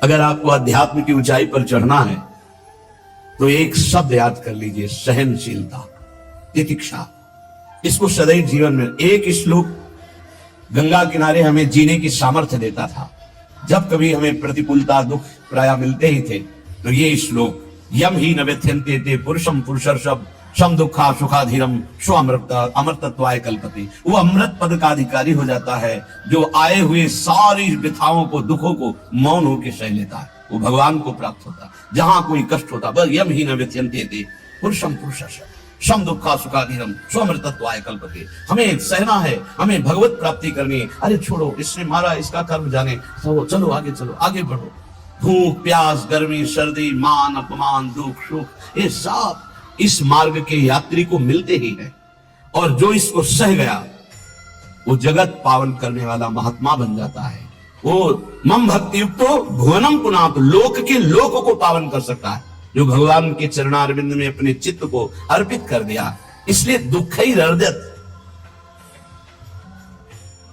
अगर आपको अध्यात्म की ऊंचाई पर चढ़ना है तो एक शब्द याद कर लीजिए, सहनशीलता, तितिक्षा। इसको सदैव जीवन में, एक श्लोक गंगा किनारे हमें जीने की सामर्थ्य देता था। जब कभी हमें प्रतिकूलता, दुख प्राय मिलते ही थे, तो ये श्लोक, यम ही न व्यथ्यन्ते ते पुरुषम पुरुषर्षभ सम दुखा सुखाधीरम स्व अमृतत्वाय कल्पते। वो अमृत पद का अधिकारी हो जाता है जो आए हुए सारी व्यथाओं को, दुखों को मौन होकर सह लेता है। वो भगवान को प्राप्त होता है। जहां कोई कष्ट होता, बस यम ही न व्यथ्यन्ते ते पुरुषम पुरुषर्षभ सम दुखा सुखाधीरम स्व अमृतत्वाय कल्पते। हमें सहना है, हमें भगवत प्राप्ति करनी है। अरे छोड़ो, इसने मारा, इसका कर्म जाने, चलो आगे, चलो आगे बढ़ो। भूख प्यास, गर्मी सर्दी, मान अपमान, दुख सुख, ये सब इस मार्ग के यात्री को मिलते ही है। और जो इसको सह गया वो जगत पावन करने वाला महात्मा बन जाता है। वो मम भक्ति युक्तो भुवनम पुनात, लोक के लोक को पावन कर सकता है जो भगवान के चरणारविंद में अपने चित्त को अर्पित कर दिया। इसलिए दुख ही हृदयत,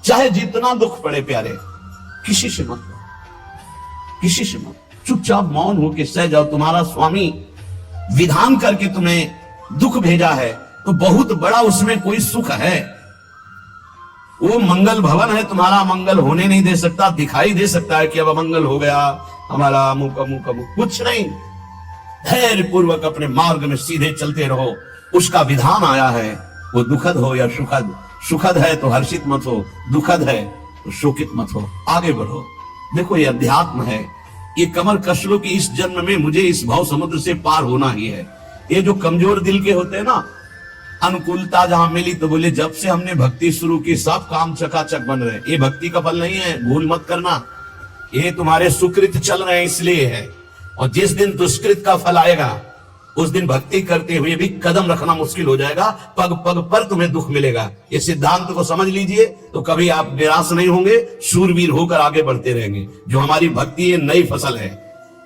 चाहे जितना दुख पड़े प्यारे, किसी से मत, किसी से मत, चुपचाप मौन होकर सह जाओ। तुम्हारा स्वामी विधान करके तुम्हें दुख भेजा है तो बहुत बड़ा उसमें कोई सुख है। वो मंगल भवन है, तुम्हारा मंगल होने नहीं दे सकता। दिखाई दे सकता है कि अब अमंगल हो गया हमारा, अमुक अमुक अमुक, कुछ नहीं। धैर्य पूर्वक अपने मार्ग में सीधे चलते रहो। उसका विधान आया है, वो दुखद हो या सुखद, सुखद है तो हर्षित मत हो, दुखद है तो शोकित मत हो, आगे बढ़ो। देखो ये अध्यात्म है। ये कमर कस लो कि इस जन्म में मुझे इस भाव समुद्र से पार होना ही है। ये जो कमजोर दिल के होते हैं ना, अनुकूलता जहां मिली तो बोले जब से हमने भक्ति शुरू की सब काम चकाचक बन रहे। ये भक्ति का फल नहीं है, भूल मत करना। ये तुम्हारे सुकृत चल रहे हैं इसलिए है। और जिस दिन दुष्कृत का फल आएगा उस दिन भक्ति करते हुए भी कदम रखना मुश्किल हो जाएगा। पग पग पर तुम्हें दुख मिलेगा। ये सिद्धांत को समझ लीजिए तो कभी आप निराश नहीं होंगे, शूरवीर होकर आगे बढ़ते रहेंगे। जो हमारी भक्ति है नई फसल है,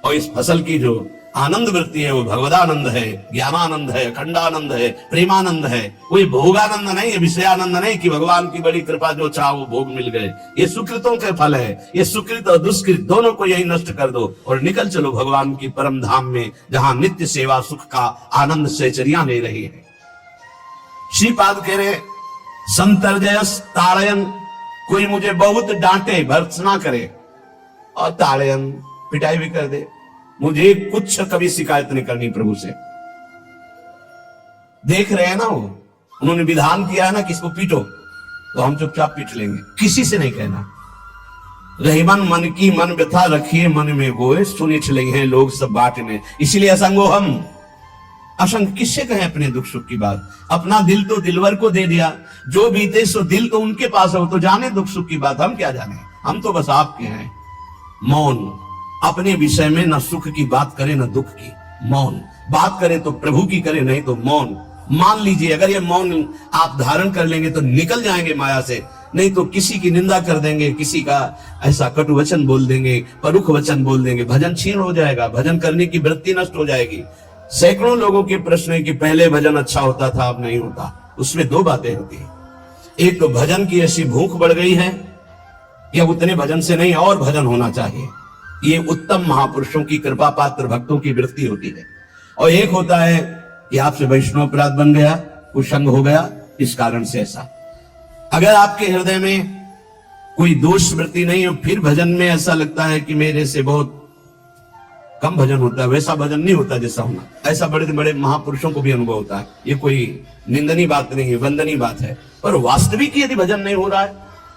और इस फसल की जो आनंद वृत्ति है वो भगवदानंद है, ज्ञानानंद है, अखंडानंद है, प्रेमानंद है। कोई भोगानंद नहीं है, विषयानंद नहीं कि भगवान की बड़ी कृपा जो चाह वो भोग मिल गए। ये सुकृतों के फल है। ये सुकृत और दुष्कृत दोनों को यही नष्ट कर दो और निकल चलो भगवान की परम धाम में, जहां नित्य सेवा सुख का आनंद सहचर्या ले रही है। श्रीपाद कह रहे संतर्जयस ताड़यन, कोई मुझे बहुत डांटे, भर्त्सना करे और ताड़यन, पिटाई भी कर दे, मुझे कुछ कभी शिकायत नहीं करनी प्रभु से। देख रहे हैं ना, वो उन्होंने विधान किया है ना कि इसको पीटो, तो हम चुपचाप पीट लेंगे, किसी से नहीं कहना। रहीमन मन की मन व्यथा रखिए मन में गोए, सुनी चलेंगे लोग सब बांटने। इसीलिए असंगो हम, असंग किससे कहें अपने दुख सुख की बात। अपना दिल तो दिलवर को दे दिया, जो बीते सो दिल तो उनके पास हो, तो जाने दुख सुख की बात, हम क्या जाने, हम तो बस आपके हैं। मौन, अपने विषय में न सुख की बात करे न दुख की, मौन बात करे तो प्रभु की करे, नहीं तो मौन। मान लीजिए अगर ये मौन आप धारण कर लेंगे तो निकल जाएंगे माया से, नहीं तो किसी की निंदा कर देंगे, किसी का ऐसा कटु वचन बोल देंगे, परुख वचन बोल देंगे, भजन छीन हो जाएगा, भजन करने की वृत्ति नष्ट हो जाएगी। सैकड़ों लोगों के प्रश्न है कि पहले भजन अच्छा होता था अब नहीं होता। उसमें दो बातें होती है, एक तो भजन की ऐसी भूख बढ़ गई है या उतने भजन से नहीं और भजन होना चाहिए, ये उत्तम महापुरुषों की कृपा पात्र भक्तों की वृत्ति होती है। और एक होता है कि आपसे वैष्णव अपराध बन गया, कुसंग हो गया, इस कारण से ऐसा। अगर आपके हृदय में कोई दोष वृत्ति नहीं हो, फिर भजन में ऐसा लगता है कि मेरे से बहुत कम भजन होता है, वैसा भजन नहीं होता जैसा होना। ऐसा बड़े बड़े महापुरुषों को भी अनुभव होता है। ये कोई निंदनीय बात नहीं है, वंदनीय बात है। पर वास्तविक यदि भजन नहीं हो रहा है,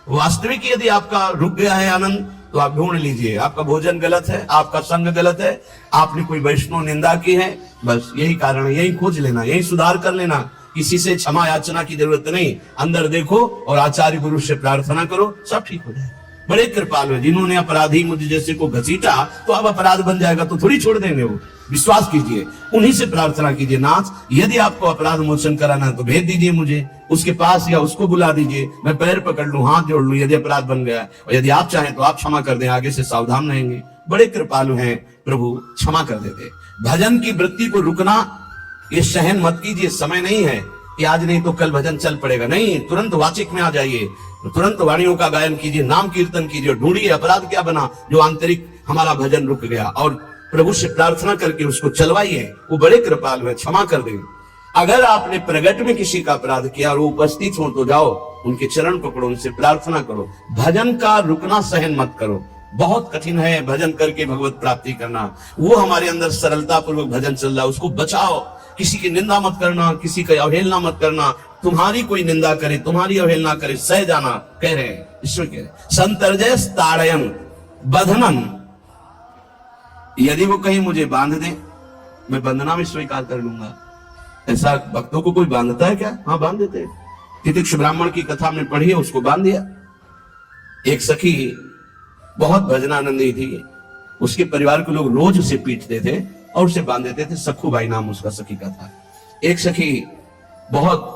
वास्तविक यदि आपका रुक गया है आनंद, तो आप ढूंढ लीजिए आपका भोजन गलत है, आपका संग गलत है, आपने कोई वैष्णव निंदा की है, बस यही कारण है। यही खोज लेना, यही सुधार कर लेना। किसी से क्षमा याचना की जरूरत नहीं, अंदर देखो और आचार्य गुरु से प्रार्थना करो, सब ठीक हो जाए। बड़े कृपालु है, जिन्होंने अपराधी मुझ जैसे को घसीटा तो अब अपराध बन जाएगा तो थोड़ी छोड़ देंगे वो। विश्वास कीजिए, उन्हीं से प्रार्थना कीजिए, नाथ यदि आपको अपराध मोचन कराना है तो भेज दीजिए मुझे उसके पास, या उसको बुला दीजिए, मैं पैर पकड़ लूं, हाथ जोड़ लूं यदि अपराध बन गया। और यदि आप चाहें तो आप क्षमा कर दें, आगे से सावधान रहेंगे। बड़े कृपालु हैं प्रभु, क्षमा कर देते। भजन की वृत्ति को रुकना, ये सहन मत कीजिए। समय नहीं है कि आज नहीं तो कल भजन चल पड़ेगा, नहीं, तुरंत वाचिक में आ जाइए, तुरंत वाणियों का गायन कीजिए, नाम कीर्तन कीजिए, ढूंढिए अपराध क्या बना जो आंतरिक हमारा भजन रुक गया, और प्रभु से प्रार्थना करके उसको चलवाइए, वो बड़े कृपालु है, क्षमा कर देंगे। अगर आपने प्रगट में किसी का अपराध किया और वो उपस्थित हो तो जाओ, उनके चरण पकड़ो, उनसे प्रार्थना करो। भजन का रुकना सहन मत करो, बहुत कठिन है भजन करके भगवत प्राप्ति करना। वो हमारे अंदर सरलता पूर्वक भजन चल रहा है, उसको बचाओ। किसी की निंदा मत करना, किसी का अवहेलना मत करना। तुम्हारी कोई निंदा करे, तुम्हारी अवहेलना करे, सह जाना, कह रहे हैं ईश्वर कह रहे। संतर्जय ताड़यन बंधनन, यदि वो कहीं मुझे बांध दे, मैं बंधना में स्वीकार कर लूंगा। ऐसा भक्तों को कोई बांधता है क्या? हाँ, बांध देते। तितिक्ष ब्राह्मण की कथा में पढ़ी है, उसको बांध दिया। एक सखी बहुत भजनानंदी थी, उसके परिवार के लोग रोज उसे पीटते थे और उसे बांध देते थे। सखूबाई नाम उसका सखी का था। एक सखी बहुत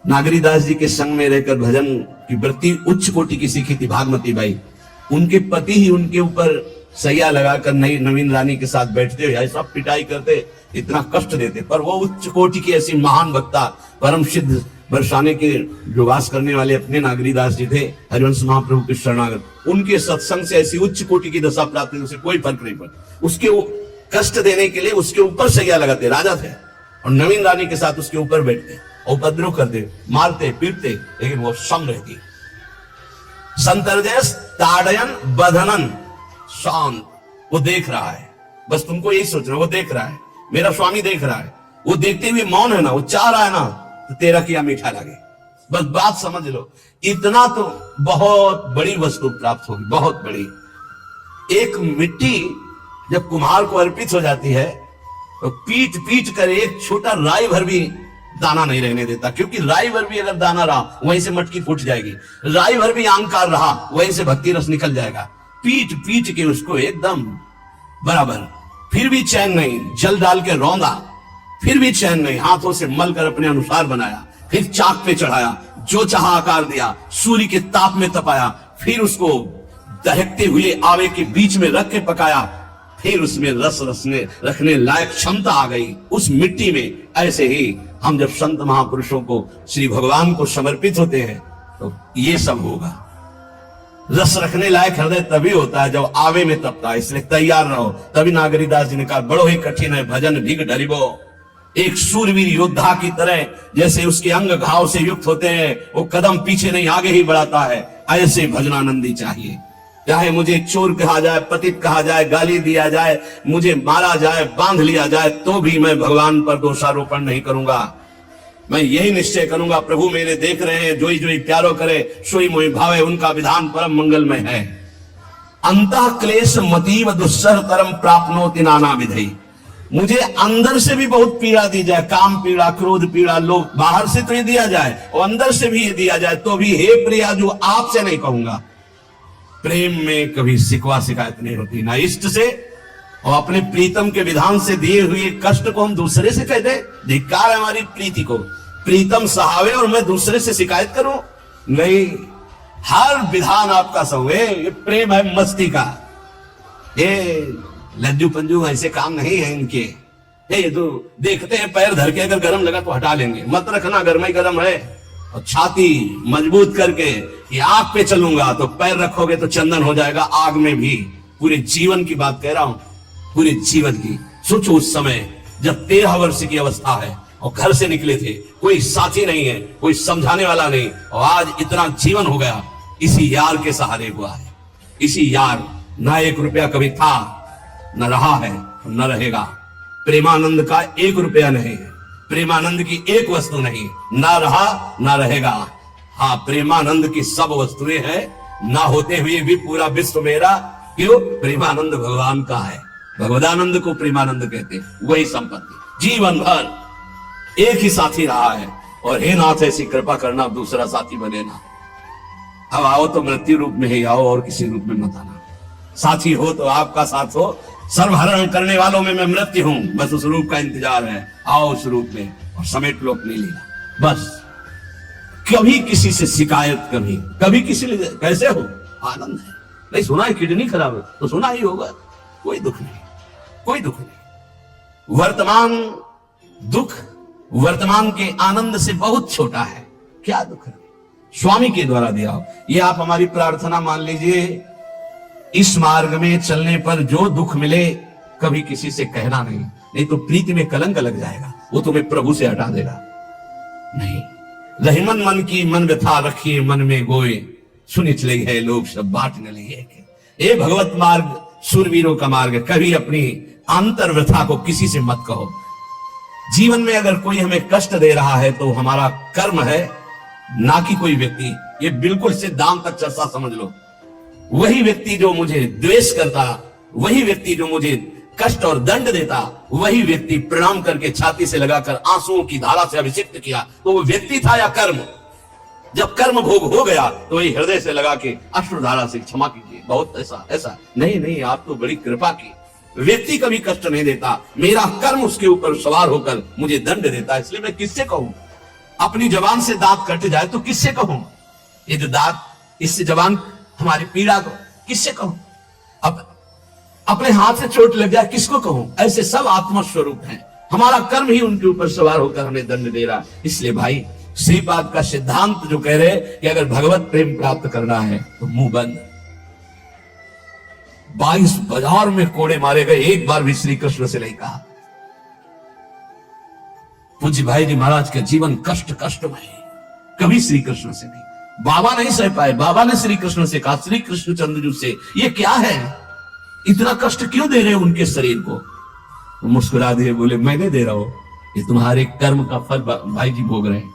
नागरीदास जी के संग में रहकर भजन की वृत्ति उच्च कोटि की सीखी थी, भागमती बाई। उनके पति ही उनके ऊपर सैया लगाकर नई नवीन रानी के साथ बैठते हुए ऐसा पिटाई करते, इतना कष्ट देते, पर वो उच्च कोटि की ऐसी महान वक्ता, परम सिद्ध बरसाने के जो वास करने वाले अपने नागरीदास जी थे, हरिवंश महाप्रभु के शरणागत, उनके सत्संग से ऐसी उच्च कोटि की दशा प्राप्त हुई, उसे कोई फर्क नहीं पड़ा। उसके वो कष्ट देने के लिए उसके ऊपर सैया लगाते, राजा थे, और नवीन रानी के साथ उसके ऊपर बैठते, उपद्रव करते, मारते पीटते, लेकिन वो सम रहती। संतर्जय ताड़यन बंधनन, शांत, वो देख रहा है, बस तुमको यही सोचना, वो देख रहा है, मेरा स्वामी देख रहा है। वो देखते हुए मौन है ना, वो चाह रहा है ना, तो तेरा किया मीठा लगे, बस बात समझ लो। इतना तो बहुत बड़ी वस्तु प्राप्त होगी, बहुत बड़ी। एक मिट्टी जब कुम्हार को अर्पित हो जाती है तो पीट पीट कर एक छोटा राई भर भी दाना नहीं रहने देता, क्योंकि राई भर भी अगर दाना रहा वहीं से मटकी फूट जाएगी, राई भर भी अहंकार रहा वहीं से भक्ति रस निकल जाएगा। पीट पीट के उसको एकदम बराबर, फिर भी चैन नहीं, जल डाल के रौंदा, फिर भी चैन नहीं, हाथों से मल कर अपने अनुसार बनाया, फिर चाक पे चढ़ाया, जो चाहा आकार दिया, सूर्य के ताप में तपाया, फिर उसको दहकते हुए आवे के बीच में रख के पकाया, फिर उसमें रस रखने लायक क्षमता आ गई उस मिट्टी में। ऐसे ही हम जब संत महापुरुषों को, श्री भगवान को समर्पित होते हैं तो ये सब होगा। रस रखने लायक हृदय तभी होता है जब आवे में तपता है, इसलिए तैयार रहो। तभी नागरीदास जी ने कहा, बड़ो ही कठिन है भजन भिग डरिबो। एक सूरवीर योद्धा की तरह जैसे उसके अंग घाव से युक्त होते हैं, वो कदम पीछे नहीं आगे ही बढ़ाता है, ऐसे भजनानंदी चाहिए। चाहे मुझे चोर कहा जाए, पतित कहा जाए, गाली दिया जाए, मुझे मारा जाए, बांध लिया जाए, तो भी मैं भगवान पर दोषारोपण नहीं करूंगा। मैं यही निश्चय करूंगा, प्रभु मेरे देख रहे हैं, जोई जोई प्यारो करे, सोई मोई भावे, उनका विधान परम मंगलमय है। अंतः क्लेश मतीव दुस्सह तरम प्राप्नोति नाना विधि। मुझे अंदर से भी बहुत पीड़ा दी जाए, काम पीड़ा, क्रोध पीड़ा, लोग बाहर से तो ये दिया जाए और अंदर से भी ये दिया जाए, तो भी हे प्रिया जो आपसे नहीं कहूंगा। प्रेम में कभी सिकवा शिकायत नहीं होती, ना इष्ट से, और अपने प्रीतम के विधान से दिए हुए कष्ट को हम दूसरे से कह दे, धिक्कार है हमारी प्रीति को। प्रीतम सहावे और मैं दूसरे से शिकायत करूं? नहीं, हर विधान आपका सहुए, ये प्रेम है मस्ती का। ये लज्जू पंजू ऐसे काम नहीं है इनके। ये तो देखते हैं पैर धर के, अगर गर्म लगा तो हटा लेंगे, मत रखना गर्म ही गर्म है। और छाती मजबूत करके ये आग पे चलूंगा तो पैर रखोगे तो चंदन हो जाएगा आग में भी। पूरे जीवन की बात कह रहा हूं, पूरे जीवन की। सोचो उस समय जब 13 वर्ष की अवस्था है और घर से निकले थे, कोई साथी नहीं है, कोई समझाने वाला नहीं, और आज इतना जीवन हो गया, इसी यार के सहारे हुआ है। इसी यार, ना 1 रुपया कभी था, न रहा है, न रहेगा। प्रेमानंद का 1 रुपया नहीं है, प्रेमानंद की एक वस्तु नहीं, ना रहा ना रहेगा। हाँ, प्रेमानंद की सब वस्तुएं हैं, ना होते हुए भी पूरा विश्व मेरा। क्यों? प्रेमानंद भगवान का है, भगवदानंद को प्रेमानंद कहते हैं, वही संपत्ति। जीवन भर एक ही साथी रहा है, और हे नाथ ऐसी कृपा करना दूसरा साथी बने ना। अब आओ तो मृत्यु रूप में ही आओ, और किसी रूप में मत आना। साथी हो तो आपका साथ हो, सर्वहरण करने वालों में मैं मृत्यु हूं, बस उस रूप का इंतजार है। आओ उस रूप में और समेट लो अपनी लीला। बस कभी किसी से शिकायत, कभी किसी ने कैसे हो, आनंद है। नहीं सुना है किडनी खराब है तो सुना ही होगा, कोई दुख नहीं, कोई दुख नहीं। वर्तमान दुख वर्तमान के आनंद से बहुत छोटा है। क्या दुख है? स्वामी के द्वारा दिया हो। ये आप हमारी प्रार्थना मान लीजिए इस मार्ग में चलने पर जो दुख मिले कभी किसी से कहना नहीं, नहीं तो प्रीति में कलंक लग जाएगा, वो तुम्हें प्रभु से हटा देगा। नहीं, रहीमन मन की मन व्यथा रखिए मन में गोए, सुनी चले है लोग सब बाट न लिए। ये भगवत मार्ग सूरवीरों का मार्ग है। कभी अपनी अंतर व्यथा को किसी से मत कहो। जीवन में अगर कोई हमें कष्ट दे रहा है तो हमारा कर्म है, ना कि कोई व्यक्ति। ये बिल्कुल सिद्धांत तक चर्चा समझ लो। वही व्यक्ति जो मुझे द्वेष करता, वही व्यक्ति जो मुझे कष्ट और दंड देता, वही व्यक्ति प्रणाम करके छाती से लगाकर आंसुओं की धारा से अभिषिक्त किया, तो वो व्यक्ति था या कर्म? जब कर्म भोग हो गया तो वही हृदय से लगा के अश्रुधारा से क्षमा कीजिए, बहुत ऐसा ऐसा नहीं, आप तो बड़ी कृपा की। व्यक्ति कभी कष्ट नहीं देता, मेरा कर्म उसके ऊपर सवार होकर मुझे दंड देता है, इसलिए मैं किससे कहूं? अपनी जबान से दांत कट जाए तो किससे कहूं? ये जो दांत, इससे जबान हमारी पीड़ा को किससे कहूं? अब अपने हाथ से चोट लग जाए किसको कहूं? ऐसे सब आत्मा स्वरूप हैं, हमारा कर्म ही उनके ऊपर सवार होकर हमें दंड दे रहा। इसलिए भाई, श्रीपाद का सिद्धांत जो कह रहे कि अगर भगवत प्रेम प्राप्त करना है तो मुंह बंद। 22 बाजार में कोड़े मारे गए, एक बार भी श्री कृष्ण से नहीं कहा। पूज्य भाई जी महाराज का जीवन कष्टमय, कभी श्री कृष्ण से नहीं। बाबा नहीं सह पाए, बाबा ने श्री कृष्ण से कहा, श्री कृष्ण चंद्रजू से, ये क्या है, इतना कष्ट क्यों दे रहे हो उनके शरीर को? तो मुस्कुरा दिए, बोले मैं नहीं दे रहा हूं, ये तुम्हारे कर्म का फल भाई जी भोग रहे हैं।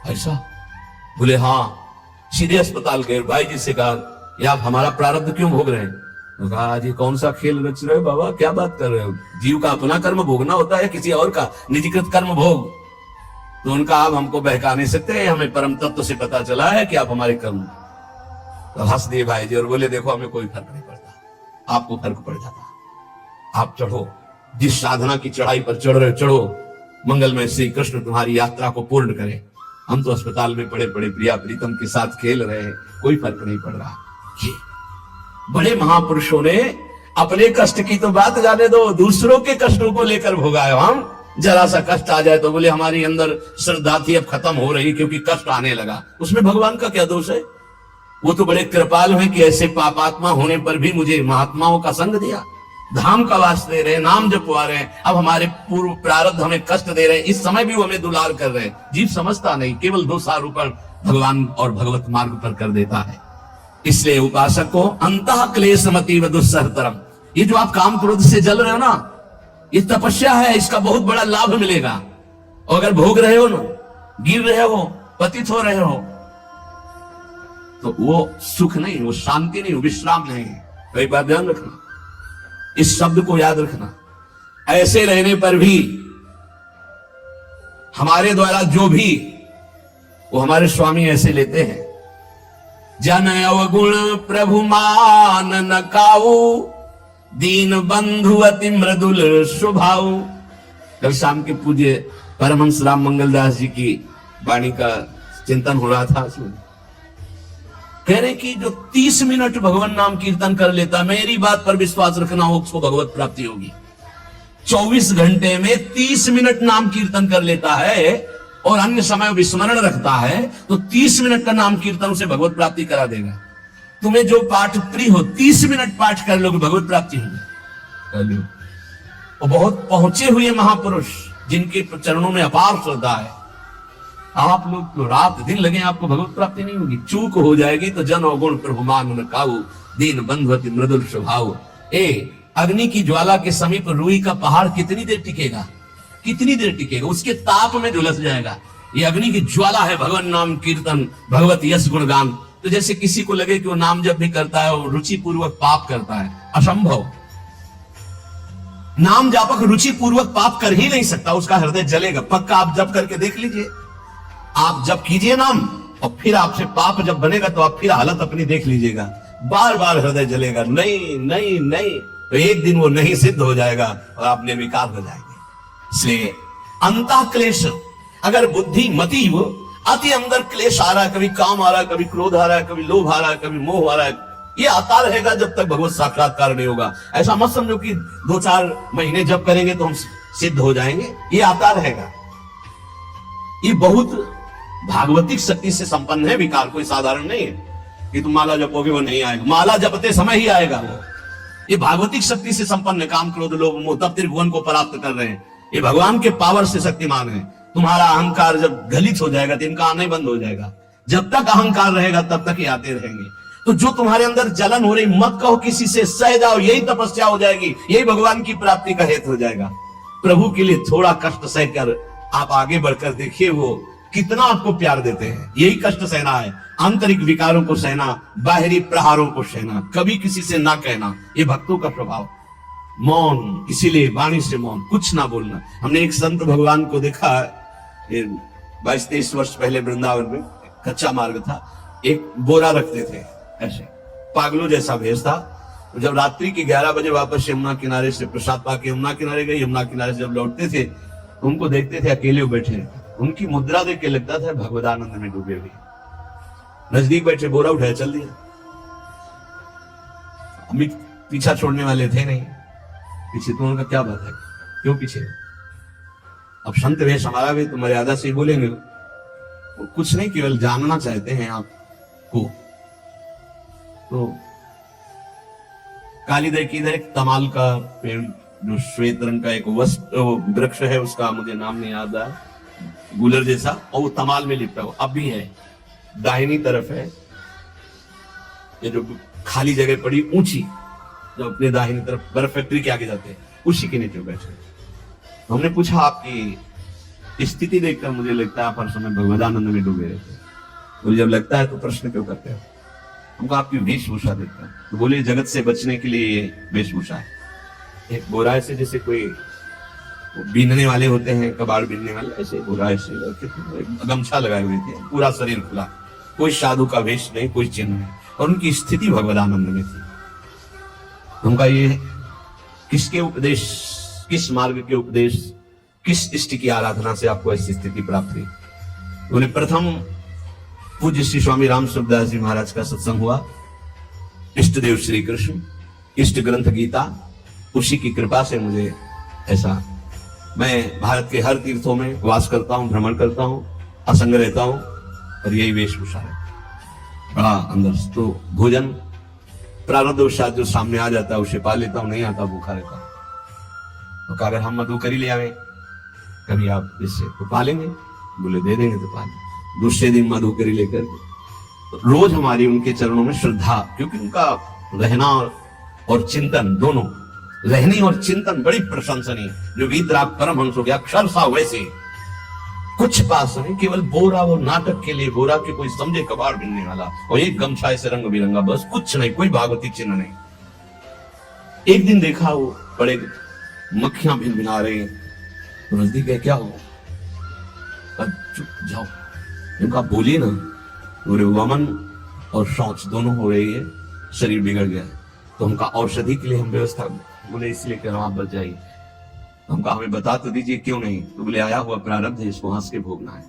ऐसा? बोले हाँ। सीधे अस्पताल गए, भाई जी से कहा, ये आप हमारा प्रारब्ध क्यों भोग रहे हैं? तो कहा, आज ये कौन सा खेल रच रहे हो बाबा, क्या बात कर रहे हो? जीव का अपना कर्म भोगना होता है, किसी और का निजीकृत कर्म भोग? तो उनका आप हमको बहका नहीं सकते, हमें परम तत्व से पता चला है कि आप हमारे कर्म। तो हंस दिए भाई जी और बोले, देखो हमें कोई फर्क नहीं पड़ता, आपको फर्क पड़ जाता। आप चढ़ो, जिस साधना की चढ़ाई पर चढ़ रहे हो चढ़ो, मंगलमय श्री कृष्ण तुम्हारी यात्रा को पूर्ण करें। हम तो अस्पताल में पड़े पड़े प्रिया प्रीतम के साथ खेल रहे हैं, कोई फर्क नहीं पड़ रहा। ये बड़े महापुरुषों ने अपने कष्ट की तो बात जाने दो, दूसरों के कष्टों को लेकर भोगाए। हम जरा सा कष्ट आ जाए तो बोले हमारी अंदर श्रद्धा थी अब खत्म हो रही क्योंकि कष्ट आने लगा। उसमें भगवान का क्या दोष है? वो तो बड़े कृपालु हैं कि ऐसे पापात्मा होने पर भी मुझे महात्माओं का संग दिया, धाम का वास दे रहे, नाम जपवा रहे हैं। अब हमारे पूर्व प्रारब्ध हमें कष्ट दे रहे हैं, इस समय भी वो हमें दुलार कर रहे हैं। जीव समझता नहीं, केवल दोषारोपण भगवान और भगवत मार्ग पर कर देता है। इसलिए उपासक को अंतः क्लेशमति व दुस्सहतरम, ये जो आप काम क्रोध से जल रहे हो ना, ये तपस्या है, इसका बहुत बड़ा लाभ मिलेगा। और अगर भोग रहे हो ना, गिर रहे हो, पतित हो रहे हो, तो वो सुख नहीं, वो शांति नहीं, वो विश्राम नहीं। कई बार ध्यान रखना, इस शब्द को याद रखना। ऐसे रहने पर भी हमारे द्वारा जो भी, वो हमारे स्वामी ऐसे लेते हैं, जन अवगुण प्रभु मान न काऊ, दीन बंधु अति मृदुल स्वभाव। कल शाम के पूज्य परमहंस राम मंगलदास जी की वाणी का चिंतन हो रहा था। कह रहे कि जो 30 मिनट भगवान नाम कीर्तन कर लेता, मेरी बात पर विश्वास रखना हो, उसको भगवत प्राप्ति होगी। 24 घंटे में 30 मिनट नाम कीर्तन कर लेता है और अन्य समय विस्मरण रखता है, तो 30 मिनट का नाम कीर्तन उसे भगवत प्राप्ति करा देगा। तुम्हें जो पाठ प्रिय हो, 30 मिनट पाठ कर लोगे, भगवत प्राप्ति होगी। और बहुत पहुंचे हुए महापुरुष जिनके चरणों में अपार श्रद्धा है, आप लोग तो रात दिन लगे, आपको भगवत प्राप्ति नहीं होगी। चूक हो जाएगी तो जन अवगुण प्रभु मान न काऊ, दीन बंधु अति मृदुल स्वभाव। अग्नि की ज्वाला के समीप रुई का पहाड़ कितनी देर टिकेगा? कितनी देर टिकेगा? उसके ताप में झुलस जाएगा। ये अग्नि की ज्वाला है भगवान नाम कीर्तन, भगवत यश गुणगान। तो जैसे किसी को लगे कि वो नाम जब भी करता है वो रुचि पूर्वक पाप करता है, असंभव। नाम जापक रुचि पूर्वक पाप कर ही नहीं सकता, उसका हृदय जलेगा। पक्का आप जप करके देख लीजिए, आप जप कीजिए नाम और फिर आपसे पाप जब बनेगा तो आप फिर हालत अपनी देख लीजिएगा, बार बार हृदय जलेगा, नहीं नहीं नहीं। तो एक दिन वो नहीं सिद्ध हो जाएगा और आप निर्विकार हो जाएंगे। इसलिए अंतः क्लेश, अगर बुद्धि मति वो अति अंदर क्लेश आ रहा है, कभी काम आ रहा है, कभी क्रोध आ रहा है, कभी लोभ आ रहा है, कभी मोह आ रहा है, ये आता रहेगा जब तक भगवत साक्षात्कार नहीं होगा। ऐसा मत समझो कि 2-4 महीने जब करेंगे तो हम सिद्ध हो जाएंगे, ये आता रहेगा। ये बहुत भागवतिक शक्ति से संपन्न है विकार, कोई साधारण नहीं है। कि तुम माला जपोगे वो नहीं आएगा, माला जपते समय ही आएगा वो। ये भागवतिक शक्ति से संपन्न काम, क्रोध लोभ मोह तब त्रिभुवन को प्राप्त कर रहे हैं। ये भगवान के पावर से शक्तिमान है। तुम्हारा अहंकार जब गलित हो जाएगा तो इनका आना ही बंद हो जाएगा। जब तक अहंकार रहेगा तब तक ये आते रहेंगे। तो जो तुम्हारे अंदर जलन हो रही, मत कहो किसी से, सह जाओ, यही तपस्या हो जाएगी, यही भगवान की प्राप्ति का हेतु हो जाएगा। प्रभु के लिए थोड़ा कष्ट सहकर आप आगे बढ़कर देखिए वो कितना आपको प्यार देते हैं। यही कष्ट सहना है, आंतरिक विकारों को सहना, बाहरी प्रहारों को सहना, कभी किसी से ना कहना, ये भक्तों का प्रभाव। मौन, इसीलिए वाणी से मौन, कुछ ना बोलना। हमने एक संत भगवान को देखा, 22-23 वर्ष पहले वृंदावन में कच्चा मार्ग था, एक बोरा रखते थे ऐसे, पागलों जैसा भेष था। जब रात्रि के 11 बजे वापस यमुना किनारे से प्रसाद पाके यमुना किनारे गए, यमुना किनारे से जब लौटते थे उनको देखते थे अकेले बैठे, उनकी मुद्रा देख के लगता था भगवदानंद में डूबे हुए। नजदीक बैठे, बोरा उठाया, चल दिया। अमित पीछा छोड़ने वाले थे नहीं, पीछे तो उनका क्या बात है, क्यों पीछे? अब संत वेश हमारा भी तो मर्यादा से बोलेंगे, वो कुछ नहीं, केवल जानना चाहते हैं आपको। तो कालीदय की इधर एक तमाल का पेड़, जो श्वेत रंग का एक वृक्ष है, उसका मुझे नाम नहीं याद है, गुलर जैसा, और वो तमाल में लिपटा हुआ अब भी है। दाहिनी तरफ है ये जो खाली जगह पड़ी ऊंची, जब अपने दाहिनी तरफ बर्फ फैक्ट्री के आगे जाते हैं, उसी के नीचे बैठे। तो हमने पूछा आपकी स्थिति देखकर मुझे लगता है आप हर समय भगवदानंद में डूबे रहते हैं, तो जब लगता है तो प्रश्न क्यों करते हो? हमको आपकी वेशभूषा देखता है। तो बोले जगत से बचने के लिए ये वेशभूषा है। एक बोरा ऐसे जैसे कोई बीनने वाले होते हैं, कबाड़ बीनने वाले, ऐसे बोरा ऐसे गमछा लगाए हुए थे, पूरा शरीर खुला, कोई साधु का वेश नहीं, कोई चिन्ह नहीं, और उनकी स्थिति भगवदानंद में थी। उनका ये किसके उपदेश, किस मार्ग के उपदेश, किस इष्ट की आराधना से आपको ऐसी स्थिति प्राप्त हुई? उन्हें प्रथम पूज्य श्री स्वामी राम सुखदास जी महाराज का सत्संग हुआ, इष्ट देव श्री कृष्ण, इष्ट ग्रंथ गीता, उसी की कृपा से मुझे ऐसा, मैं भारत के हर तीर्थों में वास करता हूँ, भ्रमण करता हूँ, असंग रहता हूँ, और यही वेशभूषा है। बड़ा अंदर तो भोजन प्रारब्धवशात जो सामने आ जाता है उसे पा लेता हूँ, नहीं आता भूखा रहता हूँ। तो अगर हम मधु करी ले आवे कभी आप इससे तो पा लेंगे, बोले दे देंगे तो पा लेंगे। दूसरे दिन मधु करी लेकर तो रोज हमारी उनके चरणों में श्रद्धा, क्योंकि उनका रहना और चिंतन दोनों, रहनी और चिंतन बड़ी प्रशंसनीय। जो वीतराग परमहंस हो गया, अक्षर सा वैसे कुछ पास नहीं, केवल बोरा, वो नाटक के लिए बोरा के कोई समझे कबाड़ बिनने वाला, और एक गमछा से रंग बिरंगा, बस कुछ नहीं, कोई भागवती चिन्ह नहीं। एक दिन देखा वो बड़े मक्खियां भिनभिना रही हैं, तो नजदीक है, क्या हो? चुप जाओ, इनका बोली ना, पूरे वमन और शौच दोनों हो रही है, शरीर बिगड़ गया। तो उनका औषधि के लिए हम व्यवस्था, बोले इसलिए कह रहा हूं आप बच जाइए। हमका हमें बता तो दीजिए क्यों नहीं? तो बोले आया हुआ प्रारब्ध है, इसको हंस के भोगना है।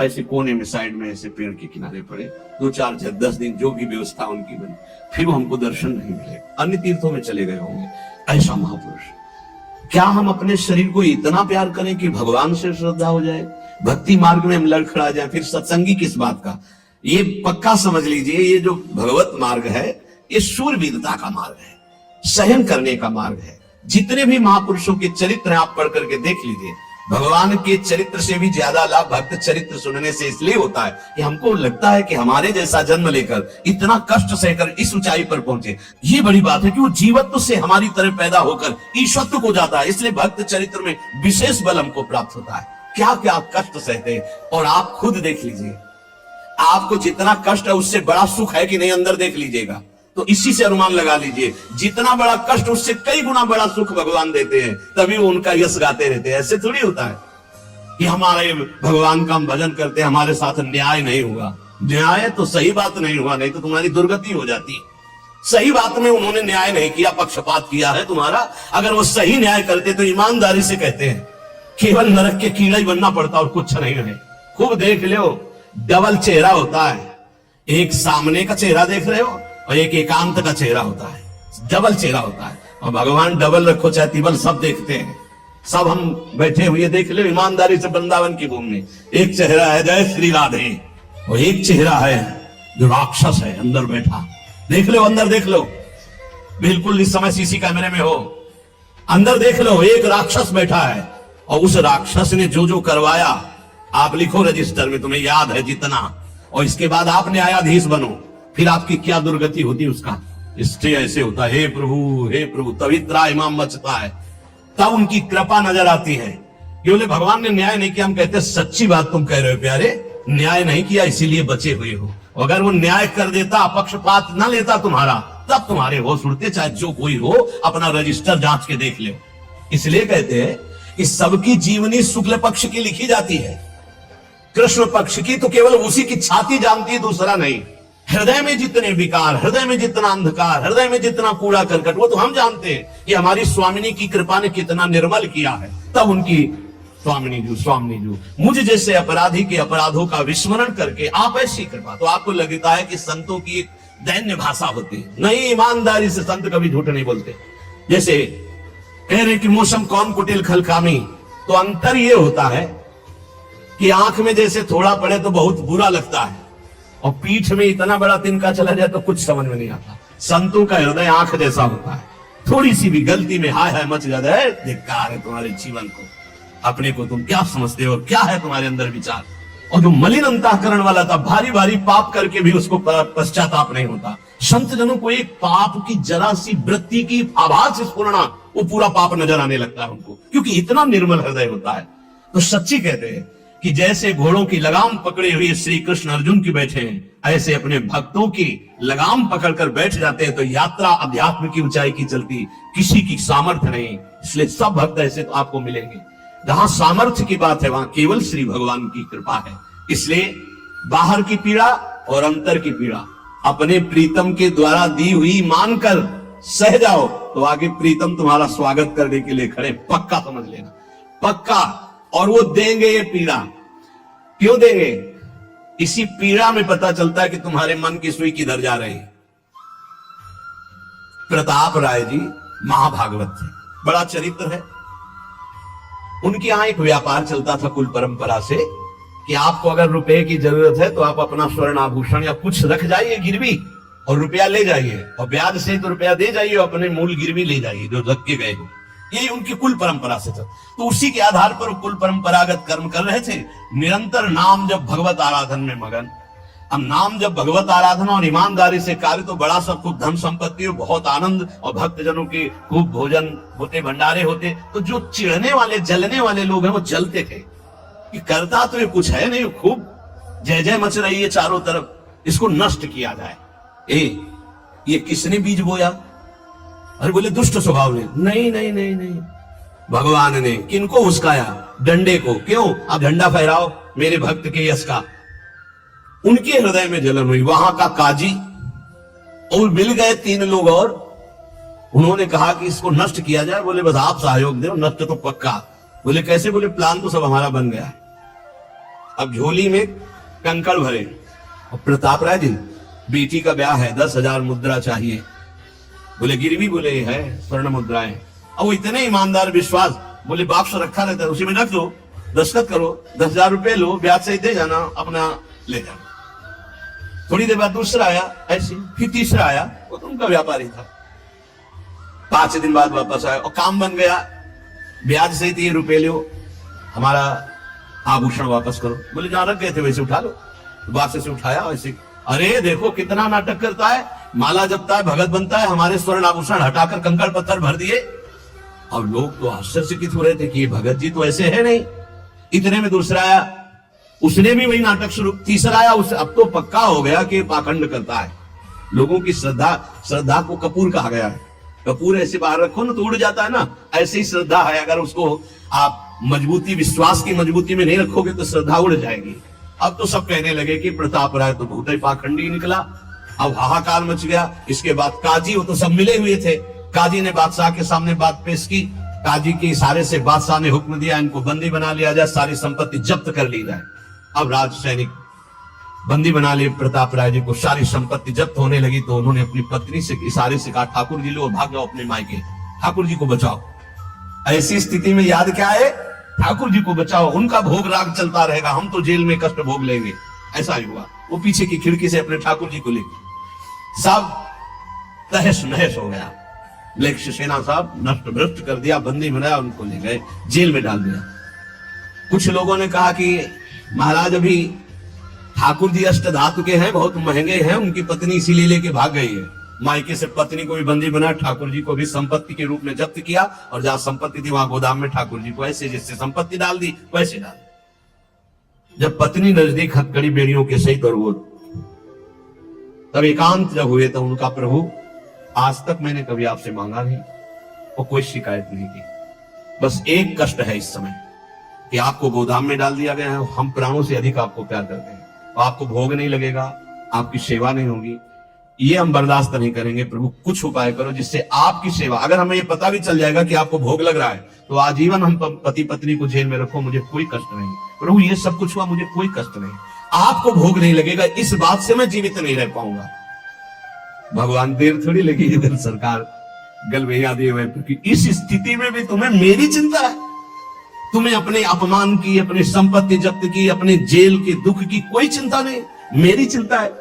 ऐसे कोने में साइड में ऐसे पेड़ के किनारे पड़े, 2-4 10 दिन जो भी व्यवस्था उनकी बनी, फिर वो हमको दर्शन नहीं मिले, अन्य तीर्थों में चले गए होंगे। ऐसा महापुरुष। क्या हम अपने शरीर को इतना प्यार करें कि भगवान से श्रद्धा हो जाए, भक्ति मार्ग में हम लड़खड़ा जाए? फिर सत्संगी किस बात का? ये पक्का समझ लीजिए, ये जो भगवत मार्ग है ये शूरवीरता का मार्ग है, सहन करने का मार्ग है। जितने भी महापुरुषों के चरित्र आप पढ़ करके देख लीजिए, भगवान के चरित्र से भी ज्यादा लाभ भक्त चरित्र सुनने से इसलिए होता है कि हमको लगता है कि हमारे जैसा जन्म लेकर इतना कष्ट सहकर इस ऊंचाई पर पहुंचे। ये बड़ी बात है कि वो जीवत्व से हमारी तरह पैदा होकर ईश्वरत्व को जाता है, इसलिए भक्त चरित्र में विशेष बल हमको प्राप्त होता है। क्या क्या कष्ट सहते हैं, और आप खुद देख लीजिए, आपको जितना कष्ट है उससे बड़ा सुख है कि नहीं, अंदर देख लीजिएगा तो इसी से अनुमान लगा लीजिए, जितना बड़ा कष्ट उससे कई गुना बड़ा सुख भगवान देते हैं, तभी वो उनका यश गाते रहते हैं। ऐसे थोड़ी होता है कि हमारे भगवान का हम भजन करते हैं, हमारे साथ न्याय नहीं हुआ। न्याय तो सही बात नहीं हुआ, नहीं तो तुम्हारी दुर्गति हो जाती। सही बात में उन्होंने न्याय नहीं किया, पक्षपात किया है तुम्हारा। अगर वो सही न्याय करते तो ईमानदारी से कहते हैं, केवल नरक के कीड़ा ही बनना पड़ता और कुछ नहीं है। खूब देख लो, डबल चेहरा होता है, एक सामने का चेहरा देख रहे हो और एक एकांत का चेहरा होता है, डबल चेहरा होता है। और भगवान डबल रखो चाहे तिबल, सब देखते हैं। सब हम बैठे हुए देख लो ईमानदारी से वृंदावन की भूमि में, एक चेहरा है जय श्री राधे, और एक चेहरा है जो राक्षस है अंदर बैठा, देख लो अंदर देख लो, बिल्कुल इस समय सीसी कैमरे में हो, अंदर देख लो, एक राक्षस बैठा है और उस राक्षस ने जो जो करवाया आप लिखो रजिस्टर में, तुम्हें याद है जितना, और इसके बाद आप न्यायाधीश बनो, फिर आपकी क्या दुर्गति होती है उसका। इससे ऐसे होता है, हे प्रभु, तभी त्राहिमाम मचता है, तब उनकी कृपा नजर आती है। कि बोले भगवान ने न्याय नहीं किया, हम कहते सच्ची बात तुम कह रहे हो प्यारे, न्याय नहीं किया इसीलिए बचे हुए हो। अगर वो न्याय कर देता, पक्षपात न लेता तुम्हारा, तब तुम्हारे होश उड़ते, चाहे जो कोई हो, अपना रजिस्टर जांच के देख ले। इसलिए कहते हैं कि सबकी जीवनी शुक्ल पक्ष की लिखी जाती है, कृष्ण पक्ष की तो केवल उसी की छाती जानती है, दूसरा नहीं। हृदय में जितने विकार, हृदय में जितना अंधकार, हृदय में जितना कूड़ा करकट, वो तो हम जानते हैं कि हमारी स्वामिनी की कृपा ने कितना निर्मल किया है। तब उनकी स्वामिनी जी मुझ जैसे अपराधी के अपराधों का विस्मरण करके आप ऐसी कृपा, तो आपको लगता है कि संतों की एक दैन्य भाषा होती है। नहीं, ईमानदारी से संत कभी झूठ नहीं बोलते। जैसे कह रहे कि मौसम कौन कुटिल खलकामी, तो अंतर ये होता है कि आंख में जैसे थोड़ा पड़े तो बहुत बुरा लगता है, और पीठ में इतना बड़ा तिनका चला जाए तो कुछ समझ में नहीं आता। संतों का हृदय आंख जैसा होता है, थोड़ी सी भी गलती में हाय हाय मच जाता है, धिक्कार है तुम्हारे जीवन को, अपने को तुम क्या समझते हो, क्या है तुम्हारे अंदर विचार। और जो मलिन अंतःकरण वाला था, भारी भारी पाप करके भी उसको पश्चाताप नहीं होता। संत जनों को एक पाप की जरा सी वृत्ति की आभास स्फुरना, वो पूरा पाप नजर आने लगता है उनको, क्योंकि इतना निर्मल हृदय होता है। तो सच्ची कहते हैं कि जैसे घोड़ों की लगाम पकड़े हुए श्री कृष्ण अर्जुन की बैठे हैं, ऐसे अपने भक्तों की लगाम पकड़कर बैठ जाते हैं, तो यात्रा अध्यात्म की ऊंचाई की चलती, किसी की सामर्थ्य नहीं। इसलिए सब भक्त ऐसे तो आपको मिलेंगे। जहां सामर्थ्य की बात है वहां केवल श्री भगवान की कृपा है। इसलिए बाहर की पीड़ा और अंतर की पीड़ा अपने प्रीतम के द्वारा दी हुई मानकर सह जाओ, तो आगे प्रीतम तुम्हारा स्वागत करने के लिए खड़े, पक्का समझ लेना, पक्का। और वो देंगे ये पीड़ा, क्यों देंगे? इसी पीड़ा में पता चलता है कि तुम्हारे मन की सुई किधर जा रही है। प्रताप राय जी महाभागवत थे, बड़ा चरित्र है। उनके यहां एक व्यापार चलता था कुल परंपरा से कि आपको अगर रुपए की जरूरत है तो आप अपना स्वर्ण आभूषण या कुछ रख जाइए गिरवी, और रुपया ले जाइए, और ब्याज से तो रुपया दे जाइए, अपने मूल गिरवी ले जाइए जो रख के गए हो। यही उनकी कुल परंपरा से था। तो उसी के आधार पर कुल परंपरागत कर्म कर रहे थे, निरंतर नाम जब भगवत आराधन में मगन। अब नाम जब भगवत आराधना और ईमानदारी से कार्य, तो बड़ा सब खूब धन संपत्ति और बहुत आनंद, और भक्त जनों के खूब भोजन होते, भंडारे होते। तो जो चिढ़ने वाले जलने वाले लोग हैं वो जलते थे कि करता तो ये कुछ है नहीं, खूब जय जय मच रही है चारों तरफ, इसको नष्ट किया जाए। ये किसने बीज बोया? अरे बोले दुष्ट स्वभाव ने। नहीं नहीं नहीं नहीं, भगवान ने। किनको उस्काया? डंडे को। क्यों? आप झंडा फहराओ मेरे भक्त के यश का। उनके हृदय में जलन हुई। वहां का काजी और मिल गए 3 लोग, और उन्होंने कहा कि इसको नष्ट किया जाए। बोले बस आप सहयोग दो, नष्ट तो पक्का। बोले कैसे? बोले प्लान तो सब हमारा बन गया। अब झोली में कंकड़ भरे, और प्रताप राय जी बेटी का ब्याह है, 10,000 मुद्रा चाहिए। बोले गिरवी? बोले है स्वर्ण मुद्राएं। अब वो इतने ईमानदार विश्वास, बोले बॉक्स रखा रहता है उसी में रख दो, दस्तखत करो, 10,000 रुपए लो, ब्याज से दे जाना, अपना ले जाना। थोड़ी देर बाद दूसरा आया ऐसे, फिर तीसरा आया, वो तो उनका व्यापारी था। 5 दिन बाद वापस आया और काम बन गया, ब्याज सहित ये रुपए लो, हमारा आभूषण वापस करो। बोले जहां रख गए थे वैसे उठा लो। वापस से उठाया वैसे। अरे देखो कितना नाटक करता है, माला जपता है, भगत बनता है, हमारे स्वर्ण आभूषण हटाकर कंकड़ पत्थर भर दिए। अब लोग तो आश्चर्यचकित हो रहे थे कि ये भगत जी तो ऐसे है नहीं। इतने में दूसरा आया, उसने भी वही नाटक शुरू। तीसरा आया, उसे अब तो पक्का हो गया कि पाखंड करता है। लोगों की श्रद्धा को कपूर कहा गया है। कपूर ऐसे बाहर रखो ना तो उड़ जाता है ना, ऐसे ही श्रद्धा है। अगर उसको आप मजबूती, विश्वास की मजबूती में नहीं रखोगे तो श्रद्धा उड़ जाएगी। अब तो सब कहने लगे कि प्रताप राय तो बहुत ही पाखंडी निकला। अब हाहाकार मच गया। इसके बाद काजी, वो तो सब मिले हुए थे, काजी ने बादशाह के सामने बात पेश की। काजी के इशारे से बादशाह ने हुक्म दिया इनको बंदी बना लिया जाए, सारी संपत्ति जब्त कर ली जाए। अब राज सैनिक बंदी बना लिए प्रताप राय जी को। सारी संपत्ति जब्त होने लगी तो उन्होंने अपनी पत्नी से इशारे से कहा ठाकुर जी लो और भाग जाओ अपने मायके, ठाकुर जी को बचाओ। ऐसी स्थिति में याद क्या है? ठाकुर जी को बचाओ, उनका भोग राग चलता रहेगा, हम तो जेल में कष्ट भोग लेंगे। ऐसा ही हुआ। वो पीछे की खिड़की से अपने ठाकुर जी को लेके सब तहस नहस हो गया। लेक्ष सेना साहब नष्ट भ्रष्ट कर दिया, बंदी बनाया, उनको ले गए जेल में डाल दिया। कुछ लोगों ने कहा कि महाराज अभी ठाकुर जी अष्टधातु के हैं, बहुत महंगे हैं, उनकी पत्नी इसीलिए लेके भाग गई है। मायके से पत्नी को भी बंदी बना, ठाकुर जी को भी संपत्ति के रूप में जब्त किया, और जहां संपत्ति थी वहां गोदाम में ठाकुर जी को ऐसे जैसे संपत्ति डाल दी वैसे डाल दी। जब पत्नी नजदीक हथकड़ी बेड़ियों के सहित और वो तब एकांत जब हुए तो उनका प्रभु आज तक मैंने कभी आपसे मांगा नहीं और कोई शिकायत नहीं की, बस एक कष्ट है इस समय कि आपको गोदाम में डाल दिया गया है, हम प्राणों से अधिक आपको प्यार करते हैं, और आपको भोग नहीं लगेगा, आपकी सेवा नहीं होगी, ये हम बर्दाश्त नहीं करेंगे। प्रभु कुछ उपाय करो जिससे आपकी सेवा, अगर हमें ये पता भी चल जाएगा कि आपको भोग लग रहा है तो आजीवन हम पति पत्नी को जेल में रखो, मुझे कोई कष्ट नहीं। प्रभु ये सब कुछ हुआ, मुझे कोई कष्ट नहीं, आपको भोग नहीं लगेगा, इस बात से मैं जीवित नहीं रह पाऊंगा। भगवान देर थोड़ी लगी इधर सरकार गलबैया दिए हुए, क्योंकि इस स्थिति में भी तुम्हें मेरी चिंता है, तुम्हें अपने अपमान की, अपनी संपत्ति जब्त की, अपने जेल के दुख की कोई चिंता नहीं, मेरी चिंता है।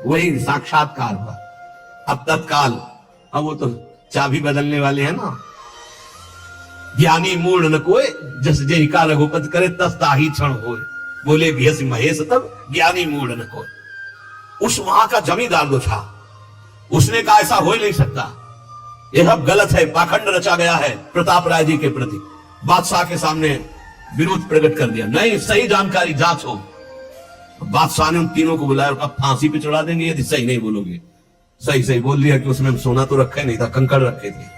वही साक्षात्कार हुआ। अब तत्काल, अब वो तो चाबी बदलने वाले हैं ना, ज्ञानी मूढ़ न कोय जस जय का रघुपति करे तस ताही क्षण होए, बोले भयस महेश तब ज्ञानी मूढ़ न कोय। उस वहां का जमींदार जो था उसने कहा ऐसा हो ही नहीं सकता, यह सब गलत है, पाखंड रचा गया है प्रताप राय जी के प्रति। बादशाह के सामने विरोध प्रकट कर दिया, नहीं सही जानकारी जांच हो। बादशाह ने उन तीनों को बुलाया और कहा फांसी पे चढ़ा देंगे यदि सही नहीं बोलोगे। सही सही बोल दिया कि उसमें सोना तो रखा नहीं था, कंकड़ रखे थे।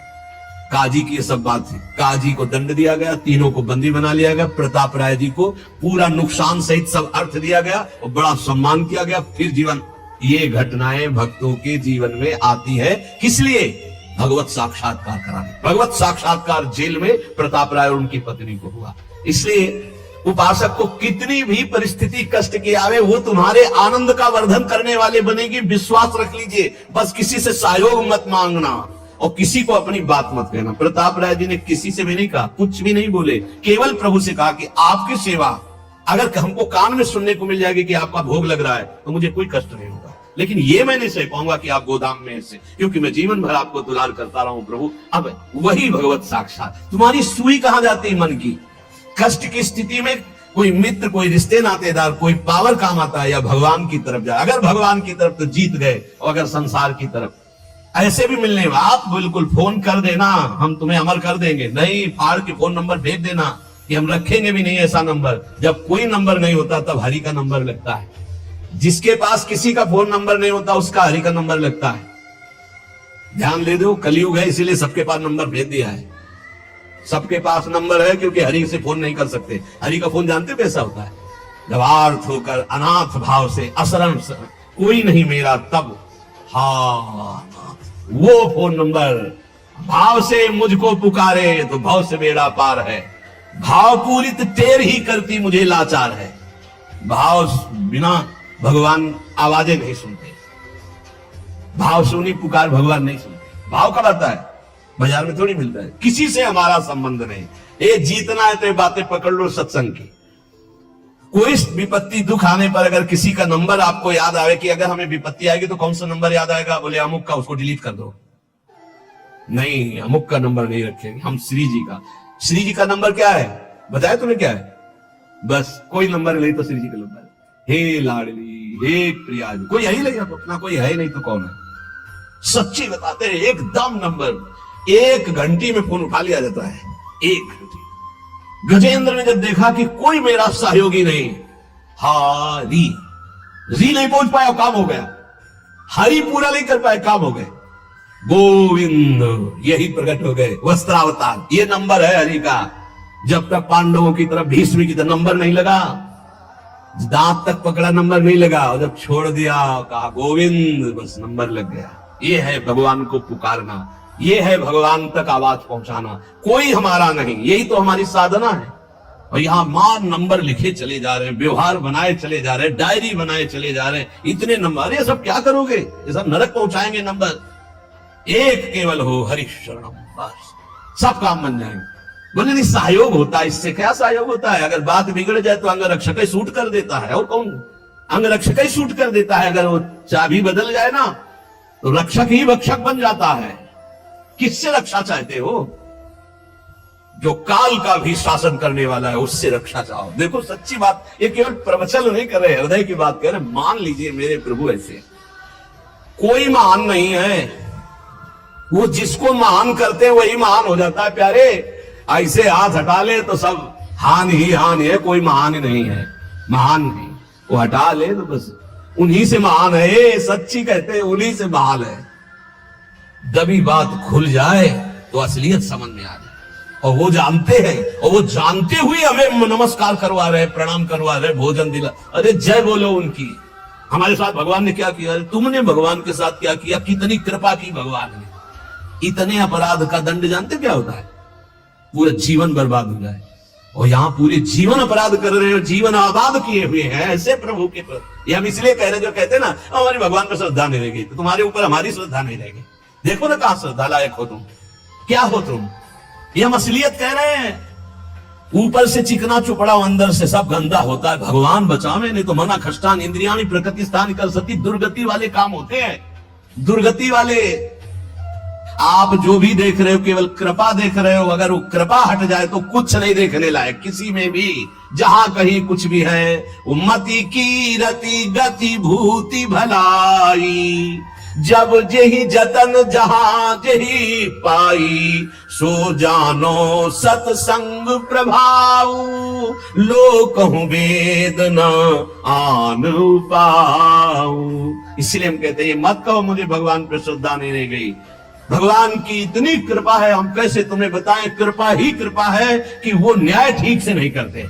काजी की ये सब बात थी, काजी को दंड दिया गया, तीनों को बंदी बना लिया गया, प्रताप राय जी को पूरा नुकसान सहित सब अर्थ दिया गया और बड़ा सम्मान किया गया। फिर जीवन, ये घटनाएं भक्तों के जीवन में आती है, किस लिए? भगवत साक्षात्कार कराने। भगवत साक्षात्कार जेल में प्रताप राय और उनकी पत्नी को हुआ। इसलिए उपासक को कितनी भी परिस्थिति कष्ट की आवे, वो तुम्हारे आनंद का वर्धन करने वाले बनेगी, विश्वास रख लीजिए। बस किसी से सहयोग मत मांगना और किसी को अपनी बात मत कहना। प्रताप राय जी ने किसी से भी नहीं कहा, कुछ भी नहीं बोले, केवल प्रभु से कहा कि आपकी सेवा अगर हमको कान में सुनने को मिल जाएगी कि आपका भोग लग रहा है तो मुझे कोई कष्ट नहीं होगा, लेकिन ये मैं नहीं सह पाऊंगा कि आप गोदाम में ऐसे, क्योंकि मैं जीवन भर आपको दुलार करता रहा हूं प्रभु। अब वही भगवत साक्षात, तुम्हारी सुई कहां जाती है मन की? कष्ट की स्थिति में कोई मित्र, कोई रिश्ते नातेदार, कोई पावर काम आता है या भगवान की तरफ जाए? अगर भगवान की तरफ तो जीत गए, और अगर संसार की तरफ ऐसे भी मिलने में आप बिल्कुल फोन कर देना, हम तुम्हें अमर कर देंगे, नहीं फाड़ के फोन नंबर भेज देना कि हम रखेंगे भी नहीं ऐसा नंबर। जब कोई नंबर नहीं होता तब हरि का नंबर लगता है, जिसके पास किसी का फोन नंबर नहीं होता उसका हरि का नंबर लगता है। ध्यान दे दो, कलयुग है इसीलिए सबके पास नंबर भेज दिया है। सबके पास नंबर है क्योंकि हरि से फोन नहीं कर सकते। हरि का फोन जानते कैसा होता है? जब आर्थ होकर अनाथ भाव से असरण कोई नहीं मेरा तब हाँ वो फोन नंबर, भाव से मुझको पुकारे तो भाव से बेड़ा पार है, भाव पूरित टेर ही करती मुझे लाचार है। भाव बिना भगवान आवाजें नहीं सुनते, भाव सुनी पुकार भगवान नहीं सुनते। भाव कब आता है? बाजार में थोड़ी मिलता है। किसी से हमारा संबंध नहीं, ये जीतना है तो ये बातें पकड़ लो सत्संग की। कोई विपत्ति दुख आने पर अगर किसी का नंबर आपको याद आवे कि अगर हमें विपत्ति आएगी तो कौन सा नंबर याद आएगा? बोले अमुक का, उसको डिलीट कर दो। नहीं, अमुक का नंबर नहीं रखेंगे हम, श्री जी का। श्री जी का नंबर क्या है बताया तुम्हें? क्या है? बस कोई नंबर नहीं तो श्री जी का नंबर, हे लाडली, हे प्रिया, कोई यही नहीं अपना, कोई है नहीं तो कौन है? सच्ची बताते हैं, एकदम नंबर 1 घंटी में फोन उठा लिया जाता है, 1 घंटी। गजेंद्र ने जब देखा कि कोई मेरा सहयोगी नहीं, हरी री नहीं पहुंच पाया, काम हो गया। हरि पूरा नहीं कर पाए, काम हो गए। गोविंद यही प्रकट हो गए, वस्त्रावतार। ये नंबर है हरि का। जब तक पांडवों की तरफ, भीष्म की तरफ नंबर नहीं लगा, दांत तक पकड़ा नंबर नहीं लगा, और जब छोड़ दिया कहा गोविंद, बस नंबर लग गया। ये है भगवान को पुकारना, ये है भगवान तक आवाज पहुंचाना। कोई हमारा नहीं, यही तो हमारी साधना है। और यहां मान नंबर लिखे चले जा रहे हैं, व्यवहार बनाए चले जा रहे हैं, डायरी बनाए चले जा रहे हैं, इतने नंबर। ये सब क्या करोगे? ये सब नरक पहुंचाएंगे नंबर। एक केवल हो हरि शरणम, बस सब काम बन जाएंगे। बोले नहीं सहयोग होता है, इससे क्या सहयोग होता है? अगर बात बिगड़ जाए तो अंग रक्षक सूट कर देता है, और कौन? अंग रक्षक ही शूट कर देता है। अगर वो चाबी बदल जाए ना तो रक्षक ही भक्षक बन जाता है। किससे रक्षा चाहते हो? जो काल का भी शासन करने वाला है उससे रक्षा चाहो। देखो सच्ची बात, ये केवल प्रवचन नहीं कर रहे, हृदय की बात कर रहे। मान लीजिए मेरे प्रभु ऐसे कोई महान नहीं है, वो जिसको महान करते हैं वही महान हो जाता है प्यारे। ऐसे हाथ हटा ले तो सब हानि ही हानि है, कोई महान ही नहीं है, महान नहीं। वो हटा ले तो बस उन्हीं से महान है, सच्ची कहते हैं उन्हीं से महान है। दबी बात खुल जाए तो असलियत समझ में आ जाए। और वो जानते हैं, और वो जानते हुए हमें नमस्कार करवा रहे, प्रणाम करवा रहे, भोजन दिला। अरे जय बोलो उनकी। हमारे साथ भगवान ने क्या किया? तुमने भगवान के साथ क्या किया? कितनी कृपा की भगवान ने। इतने अपराध का दंड जानते क्या होता है? पूरा जीवन बर्बाद हो जाए। और यहां पूरे जीवन अपराध कर रहे हो, जीवन आबाद किए हुए हैं ऐसे प्रभु के प्रति। ये हम इसलिए कह रहे, जो कहते हैं ना हमारी भगवान पर श्रद्धा नहीं रहेगी, तो तुम्हारे ऊपर हमारी श्रद्धा नहीं रहेगी। देखो ना कहां श्रद्धा लायक हो तुम, क्या हो तुम। ये हम असलियत कह रहे हैं। ऊपर से चिकना चुपड़ा, अंदर से सब गंदा होता है। भगवान बचावे, नहीं तो मना खष्टान इंद्रियाणी प्रकृति स्थान निकल सती। दुर्गति वाले काम होते हैं, दुर्गति वाले। आप जो भी देख रहे हो केवल कृपा देख रहे हो। अगर वो कृपा हट जाए तो कुछ नहीं देखने लायक किसी में भी। जहां कहीं कुछ भी है, मति की रति गति भूति भलाई। जब जेहि जतन जहां जेहि पाई, सो जानो सतसंग प्रभाव। लोक हूं वेद न आन पाऊ। इसलिए हम कहते हैं मत कहो मुझे भगवान पर श्रद्धा नहीं रह गई। भगवान की इतनी कृपा है, हम कैसे तुम्हें बताएं। कृपा ही कृपा है कि वो न्याय ठीक से नहीं करते।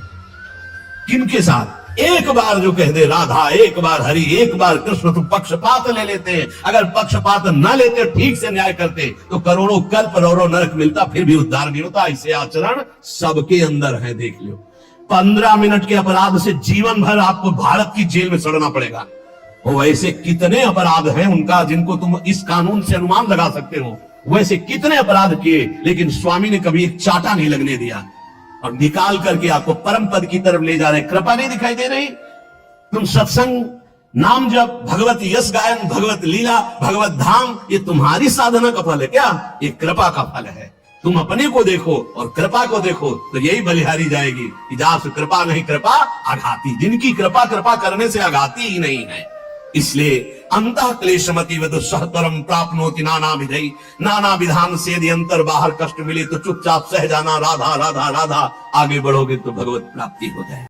किनके साथ? एक बार जो कह दे राधा, एक बार हरि, एक बार कृष्ण, तो पक्षपात ले लेते हैं। अगर पक्षपात न लेते, ठीक से न्याय करते, तो करोड़ों कल्प करोड़ों नरक मिलता, फिर भी उद्धार नहीं होता। ऐसे आचरण सबके अंदर है, देख लो। 15 मिनट के अपराध से जीवन भर आपको भारत की जेल में सड़ना पड़ेगा। वो ऐसे कितने अपराध हैं उनका, जिनको तुम इस कानून से अनुमान लगा सकते हो। वैसे कितने अपराध किए, लेकिन स्वामी ने कभी एक चाटा नहीं लगने दिया, और निकाल करके आपको परम पद की तरफ ले जा रहे। कृपा नहीं दिखाई दे रही? तुम सत्संग, नाम जप, भगवत यश गायन, भगवत लीला, भगवत धाम, ये तुम्हारी साधना का फल है क्या? ये कृपा का फल है। तुम अपने को देखो और कृपा को देखो, तो यही बलिहारी जाएगी कि जास कृपा नहीं कृपा आघाती। जिनकी कृपा कृपा करने से आघाती ही नहीं है। इसलिए अंतः क्लेशमति वद सहतरम प्राप्नोति नाना विधि। नाना विधान से यदि अंतर बाहर कष्ट मिले तो चुपचाप सह जाना, राधा राधा राधा। आगे बढ़ोगे तो भगवत प्राप्ति हो जाए।